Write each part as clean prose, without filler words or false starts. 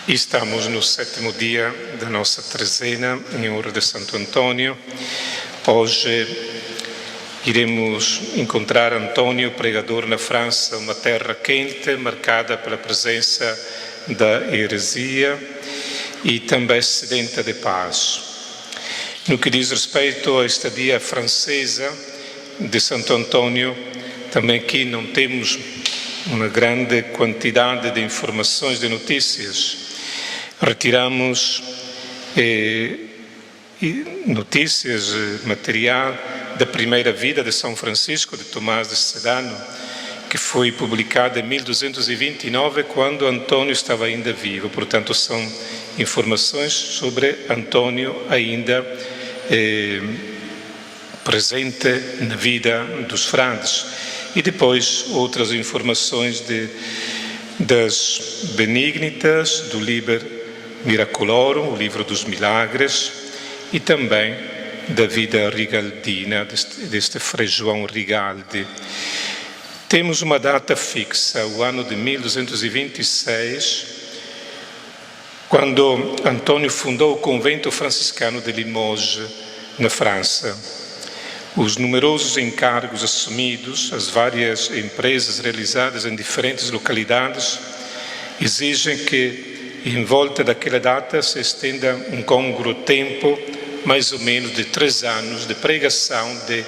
E estamos no 7º dia da nossa trezena, em honra de Santo Antônio. Hoje iremos encontrar Antônio, pregador na França, uma terra quente, marcada pela presença da heresia e também sedenta de paz. No que diz respeito à estadia francesa de Santo Antônio, também aqui não temos uma grande quantidade de informações, de notícias. Retiramos notícias, material da primeira vida de São Francisco de Tomás de Celano, que foi publicada em 1229, quando Antônio estava ainda vivo. Portanto, são informações sobre Antônio ainda presente na vida dos frades. E depois outras informações das Benignitas, do Liber Miraculorum, o livro dos milagres, e também da vida rigaldina, deste Frei João Rigaldi. Temos uma data fixa, o ano de 1226, quando Antônio fundou o convento franciscano de Limoges, na França. Os numerosos encargos assumidos, as várias empresas realizadas em diferentes localidades, exigem que, em volta daquela data, se estenda um congruo tempo, mais ou menos de 3 anos, de pregação, de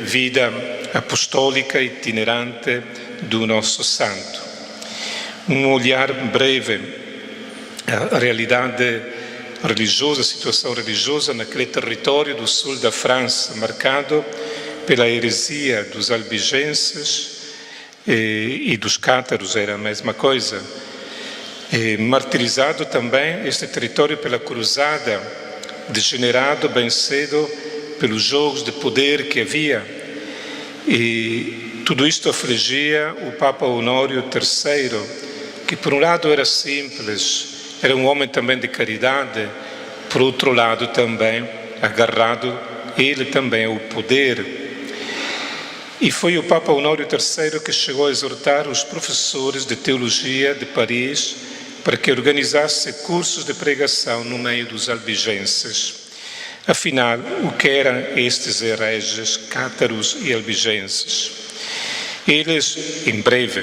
vida apostólica itinerante do nosso santo. Um olhar breve à realidade religiosa, a situação religiosa naquele território do sul da França, marcado pela heresia dos albigenses e dos cátaros, era a mesma coisa. Martirizado também este território pela cruzada, degenerado bem cedo pelos jogos de poder que havia. E tudo isto afligia o Papa Honório III, que por um lado era simples, era um homem também de caridade, por outro lado também agarrado ele também ao poder. E foi o Papa Honório III que chegou a exortar os professores de teologia de Paris para que organizasse cursos de pregação no meio dos albigenses. Afinal, o que eram estes hereges, cátaros e albigenses? Eles, em breve,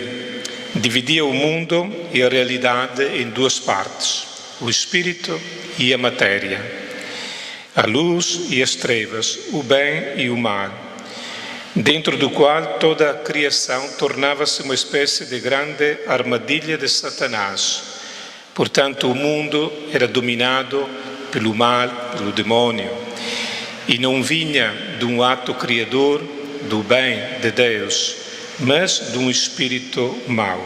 dividiam o mundo e a realidade em 2 partes, o espírito e a matéria, a luz e as trevas, o bem e o mal, dentro do qual toda a criação tornava-se uma espécie de grande armadilha de Satanás. Portanto, o mundo era dominado pelo mal, pelo demônio, e não vinha de um ato criador, do bem de Deus, mas de um espírito mau.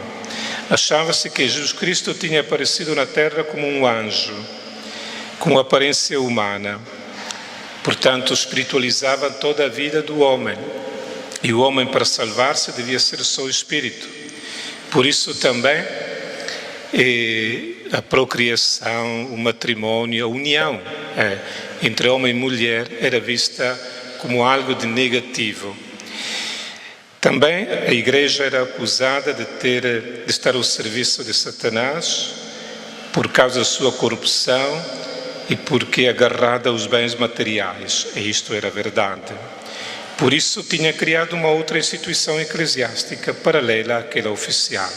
Achava-se que Jesus Cristo tinha aparecido na terra como um anjo, com aparência humana. Portanto, espiritualizava toda a vida do homem. E o homem, para salvar-se, devia ser só o espírito. Por isso também a procriação, o matrimônio, a união entre homem e mulher era vista como algo de negativo. Também a Igreja era acusada de estar ao serviço de Satanás por causa da sua corrupção e porque agarrada aos bens materiais. E isto era verdade. Por isso tinha criado uma outra instituição eclesiástica paralela àquela oficial.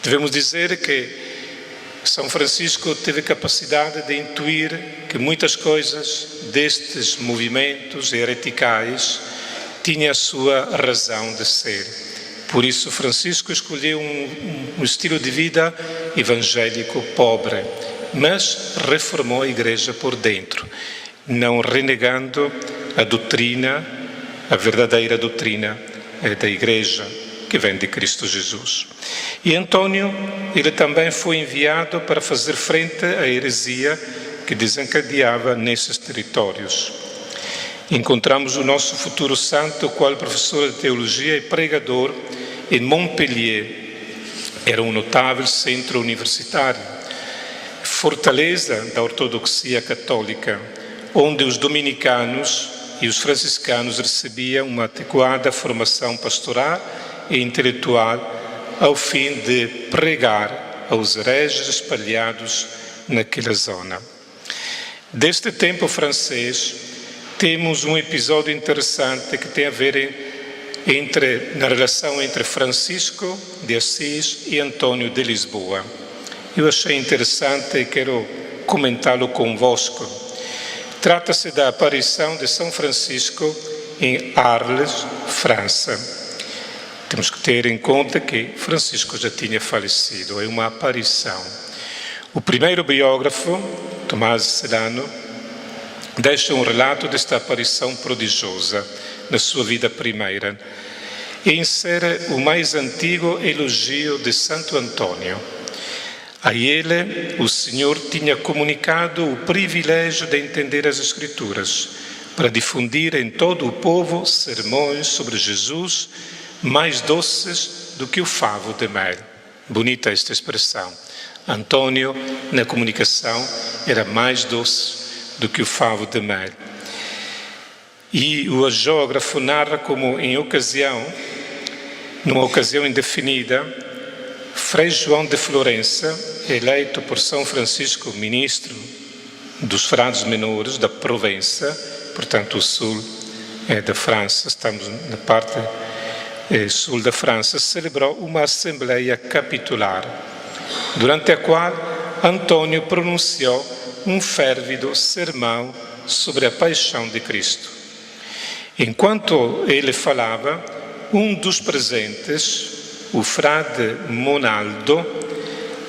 Devemos dizer que São Francisco teve capacidade de intuir que muitas coisas destes movimentos hereticais tinha a sua razão de ser. Por isso, Francisco escolheu um estilo de vida evangélico pobre, mas reformou a Igreja por dentro, não renegando a doutrina, a verdadeira doutrina da Igreja, que vem de Cristo Jesus. E Antônio, ele também foi enviado para fazer frente à heresia que desencadeava nesses territórios. Encontramos o nosso futuro santo, o qual professor de teologia e pregador em Montpellier. Era um notável centro universitário, fortaleza da ortodoxia católica, onde os dominicanos e os franciscanos recebiam uma adequada formação pastoral e intelectual ao fim de pregar aos hereges espalhados naquela zona. Deste tempo francês, temos um episódio interessante que tem a ver na relação entre Francisco de Assis e Antônio de Lisboa. Eu achei interessante e quero comentá-lo convosco. Trata-se da aparição de São Francisco em Arles, França. Temos que ter em conta que Francisco já tinha falecido, é uma aparição. O primeiro biógrafo, Tomás Celano, deixa um relato desta aparição prodigiosa na sua vida primeira e insere o mais antigo elogio de Santo Antônio. A ele, o Senhor tinha comunicado o privilégio de entender as Escrituras, para difundir em todo o povo sermões sobre Jesus mais doces do que o favo de mel. Bonita esta expressão. Antônio, na comunicação, era mais doce do que o favo de mel. E o geógrafo narra como, numa ocasião indefinida, Frei João de Florença, eleito por São Francisco ministro dos frades menores da Provença, portanto o sul da França, estamos na parte sul da França, celebrou uma assembleia capitular, durante a qual Antônio pronunciou um férvido sermão sobre a paixão de Cristo. Enquanto ele falava, um dos presentes, o frade Monaldo,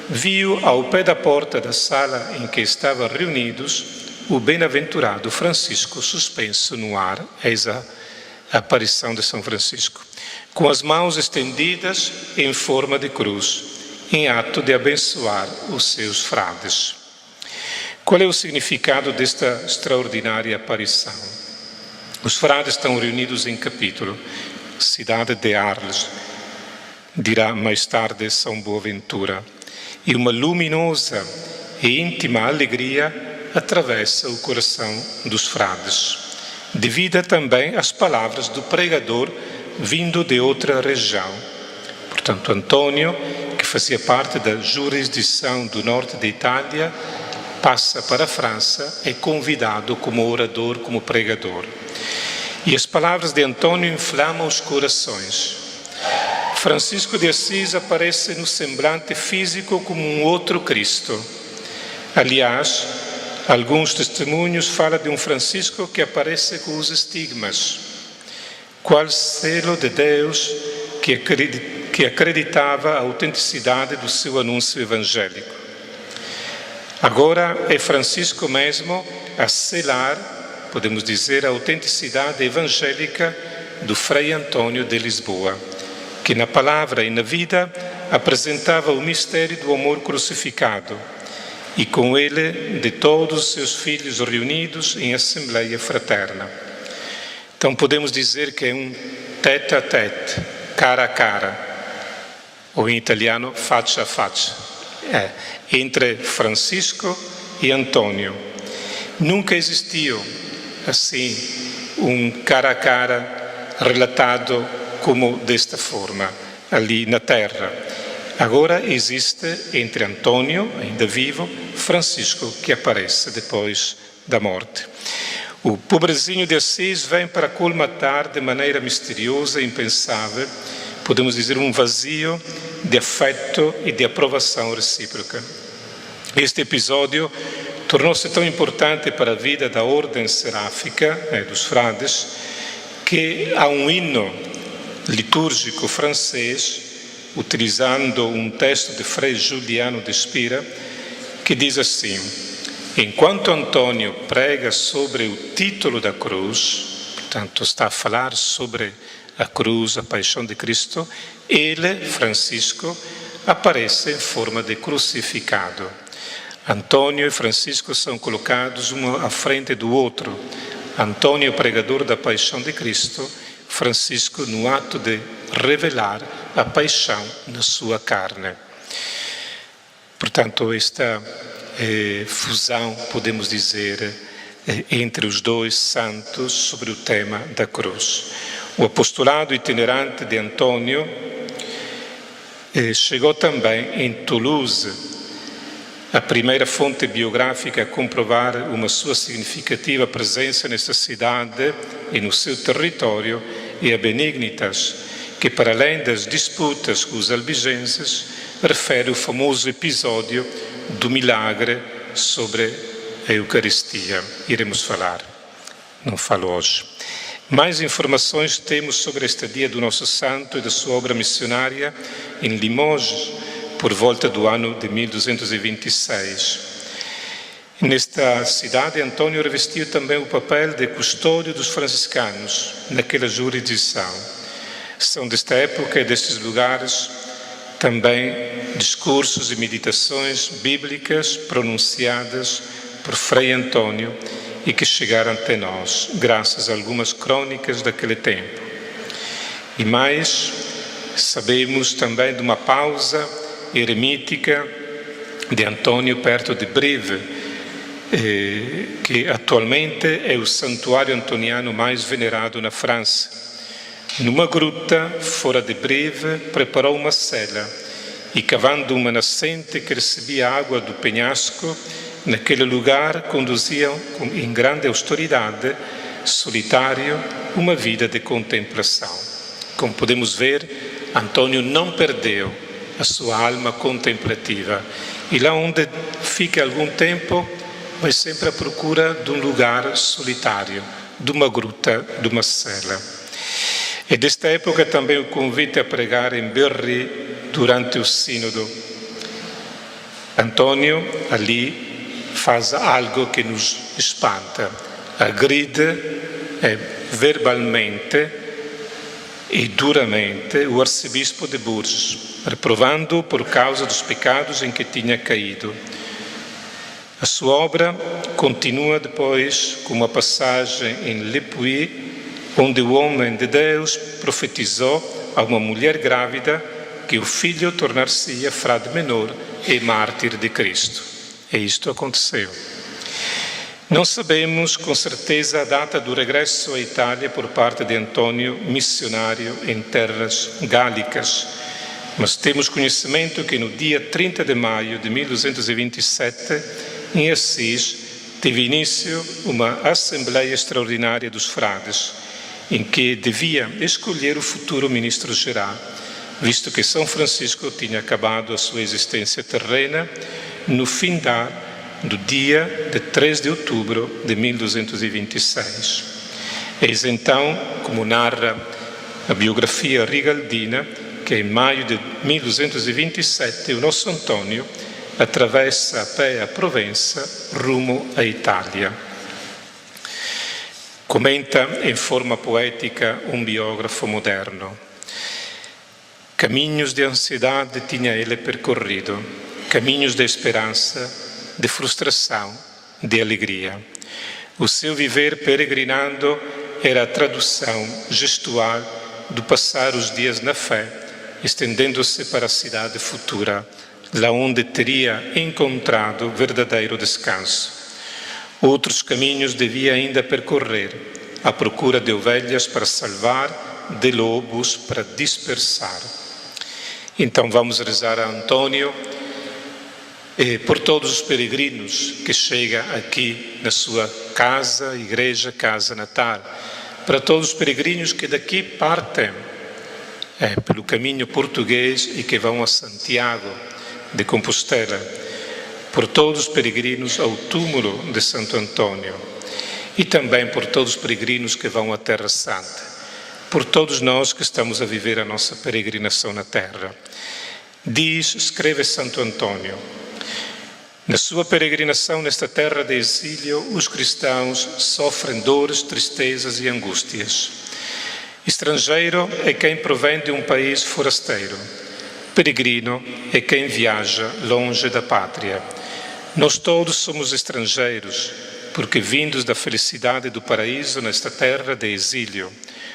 viu ao pé da porta da sala em que estavam reunidos o bem-aventurado Francisco suspenso no ar. Eis a aparição de São Francisco, com as mãos estendidas em forma de cruz, em ato de abençoar os seus frades. Qual é o significado desta extraordinária aparição? Os frades estão reunidos em capítulo, cidade de Arles, dirá mais tarde São Boaventura, e uma luminosa e íntima alegria atravessa o coração dos frades, devido também às palavras do pregador vindo de outra região. Portanto, Antônio, que fazia parte da jurisdição do norte da Itália, passa para a França, é convidado como orador, como pregador. E as palavras de Antônio inflamam os corações. Francisco de Assis aparece no semblante físico como um outro Cristo. Aliás, alguns testemunhos falam de um Francisco que aparece com os estigmas. Qual selo de Deus que acreditava a autenticidade do seu anúncio evangélico. Agora é Francisco mesmo a selar, podemos dizer, a autenticidade evangélica do Frei Antônio de Lisboa, que na palavra e na vida apresentava o mistério do amor crucificado e com ele de todos os seus filhos reunidos em assembleia fraterna. Então podemos dizer que é um tête a tête, cara a cara, ou em italiano faccia a faccia, entre Francisco e Antônio. Nunca existiu assim um cara a cara relatado como desta forma, ali na terra. Agora existe entre Antônio, ainda vivo, Francisco, que aparece depois da morte. O pobrezinho de Assis vem para colmatar de maneira misteriosa e impensável, podemos dizer, um vazio de afeto e de aprovação recíproca. Este episódio tornou-se tão importante para a vida da ordem seráfica, dos frades, que há um hino litúrgico francês, utilizando um texto de Frei Juliano de Spira, que diz assim: enquanto Antônio prega sobre o título da cruz, portanto está a falar sobre a cruz, a paixão de Cristo, ele, Francisco, aparece em forma de crucificado. Antônio e Francisco são colocados um à frente do outro. Antônio, pregador da paixão de Cristo, Francisco no ato de revelar a paixão na sua carne. Portanto, esta fusão, podemos dizer, entre os dois santos sobre o tema da cruz. O apostolado itinerante de Antônio Chegou também em Toulouse a primeira fonte biográfica a comprovar uma sua significativa presença nessa cidade e no seu território, é a Benignitas, que para além das disputas com os albigenses, refere o famoso episódio do milagre sobre a Eucaristia. Iremos falar, não falo hoje. Mais informações temos sobre a estadia do nosso santo e da sua obra missionária em Limoges, por volta do ano de 1226. Nesta cidade, Antônio revestiu também o papel de custódio dos franciscanos naquela jurisdição. São desta época e destes lugares também discursos e meditações bíblicas pronunciadas por Frei Antônio e que chegaram até nós, graças a algumas crônicas daquele tempo. E mais, sabemos também de uma pausa eremítica de Antônio perto de Brive, que atualmente é o santuário antoniano mais venerado na França. Numa gruta fora de Brive, preparou uma cela e, cavando uma nascente que recebia água do penhasco, naquele lugar conduziam em grande austeridade, solitário, uma vida de contemplação. Como podemos ver, Antônio não perdeu a sua alma contemplativa. E lá onde fica algum tempo, vai sempre à procura de um lugar solitário, de uma gruta, de uma cela. É desta época também o convite a pregar em Berry durante o sínodo. Antônio, ali, faz algo que nos espanta. Agride verbalmente e duramente o arcebispo de Bourges, reprovando-o por causa dos pecados em que tinha caído. A sua obra continua depois com uma passagem em Le Puy, onde o homem de Deus profetizou a uma mulher grávida que o filho tornar-se-ia frade menor e mártir de Cristo. E isto aconteceu. Não sabemos com certeza a data do regresso à Itália por parte de Antônio, missionário em terras gálicas, mas temos conhecimento que no dia 30 de maio de 1227, em Assis, teve início uma Assembleia Extraordinária dos Frades, em que devia escolher o futuro ministro-geral, visto que São Francisco tinha acabado a sua existência terrena no findar do dia de 3 de outubro de 1226. Eis então, como narra a biografia rigaldina, que em maio de 1227 o nosso Antônio atravessa a pé a Provença rumo à Itália. Comenta em forma poética um biógrafo moderno. Caminhos de ansiedade tinha ele percorrido, caminhos de esperança, de frustração, de alegria. O seu viver peregrinando era a tradução gestual do passar os dias na fé, estendendo-se para a cidade futura, lá onde teria encontrado verdadeiro descanso. Outros caminhos devia ainda percorrer, à procura de ovelhas para salvar, de lobos para dispersar. Então vamos rezar a Antônio e por todos os peregrinos que chegam aqui na sua casa, igreja, casa natal, para todos os peregrinos que daqui partem pelo caminho português e que vão a Santiago de Compostela, por todos os peregrinos ao túmulo de Santo Antônio e também por todos os peregrinos que vão à Terra Santa, por todos nós que estamos a viver a nossa peregrinação na Terra. Escreve Santo Antônio: na sua peregrinação nesta terra de exílio, os cristãos sofrem dores, tristezas e angústias. Estrangeiro é quem provém de um país forasteiro. Peregrino é quem viaja longe da pátria. Nós todos somos estrangeiros, porque vindos da felicidade do paraíso nesta terra de exílio.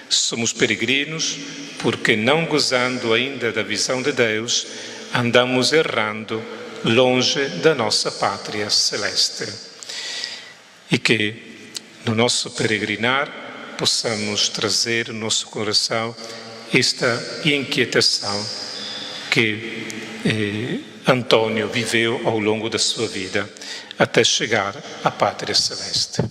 Somos peregrinos, porque não gozando ainda da visão de Deus, andamos errando longe da nossa pátria celeste. E que no nosso peregrinar possamos trazer no nosso coração esta inquietação, que Antônio viveu ao longo da sua vida, até chegar à Pátria Celeste.